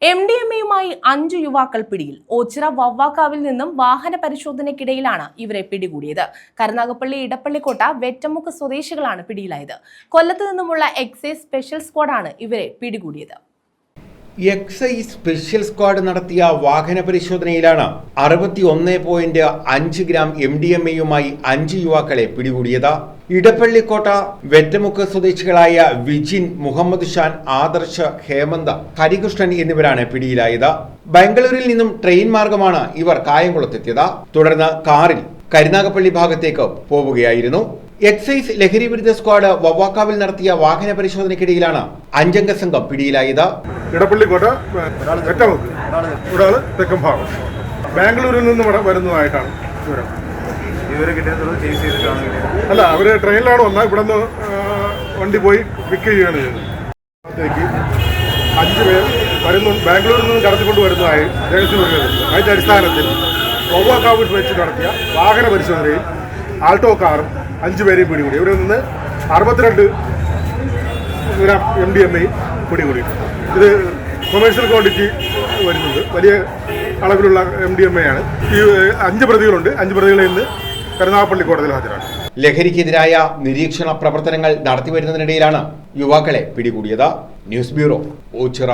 MDMA-യുമായി 5 യുവാക്കൾ പിടിയിൽ. ഓച്ചിറ വവ്വാക്കാവിൽ നിന്നും വാഹന പരിശോധനയ്ക്കിടയിലാണ് ഇവരെ പിടികൂടിയത്. കരുനാഗപ്പള്ളി ഇടപ്പള്ളിക്കോട്ട വെറ്റമുക്ക് സ്വദേശികളാണ് പിടിയിലായത്. കൊല്ലത്ത് നിന്നുമുള്ള എക്സൈസ് സ്പെഷ്യൽ സ്ക്വാഡാണ് ഇവരെ പിടികൂടിയത്. എക്സൈസ് സ്പെഷ്യൽ സ്ക്വാഡ് നടത്തിയ വാഹന പരിശോധനയിലാണ് 61.5 ഗ്രാം MDMA-യുമായി 5 യുവാക്കളെ പിടികൂടിയത്. ഇടപ്പള്ളിക്കോട്ട വെറ്റമുക്ക് സ്വദേശികളായ വിജിൻ, മുഹമ്മദ് ഷാൻ, ആദർശ്, ഹേമന്ത, ഹരികൃഷ്ണൻ എന്നിവരാണ് പിടിയിലായത്. ബംഗളൂരിൽ നിന്നും ട്രെയിൻ മാർഗമാണ് ഇവർ കായംകുളത്തെത്തിയത്. തുടർന്ന് കാറിൽ കരുനാഗപ്പള്ളി ഭാഗത്തേക്ക് പോവുകയായിരുന്നു. എക്സൈസ് ലഹരി വിരുദ്ധ സ്ക്വാഡ് വവ്വാക്കാവിൽ നടത്തിയ വാഹന പരിശോധനയ്ക്കിടയിലാണ് 5 അംഗ സംഘം പിടിയിലായത്. ഇടപ്പള്ളിക്കോട്ട വെറ്റമുക്ക്, ഒരാള് തെക്കൻ ഭാഗം, ബാംഗ്ലൂരിൽ നിന്ന് വരുന്നതായിട്ടാണ് വിവരം. അല്ല, അവര് ട്രെയിനിലാണ് വന്നത്. ഇവിടെ നിന്ന് വണ്ടി പോയി പിക്ക് ചെയ്യുകയാണ് ചെയ്തത്. 5 പേർ ബാംഗ്ലൂരിൽ നിന്ന് കടത്തിക്കൊണ്ട് വരുന്നതായി രഹസ്യം വരുന്നത്. അതിന്റെ അടിസ്ഥാനത്തിൽ വവ്വാക്കാവിൽ വെച്ച് നടത്തിയ വാഹന പരിശോധനയിൽ ആൾട്ടോ കാറും 5 പേരെയും പിടികൂടി. ഇവരിൽ നിന്ന് 62 ഗ്രാം MDMA പിടികൂടിയിട്ടുണ്ട്. ഇത് കൊമേഴ്ഷ്യൽ ക്വാണ്ടിറ്റി വരുന്നത് വലിയ അളവിലുള്ള MDMA ആണ്. ഈ 5 പ്രതികളുണ്ട്. 5 പ്രതികളിൽ നിന്ന് കരുനാഗപ്പള്ളി കോടതിയിൽ ഹാജരാണ്. ലഹരിക്കെതിരായ നിരീക്ഷണ പ്രവർത്തനങ്ങൾ നടത്തിവരുന്നതിനിടയിലാണ് യുവാക്കളെ പിടികൂടിയത്. News bureau, Ochira.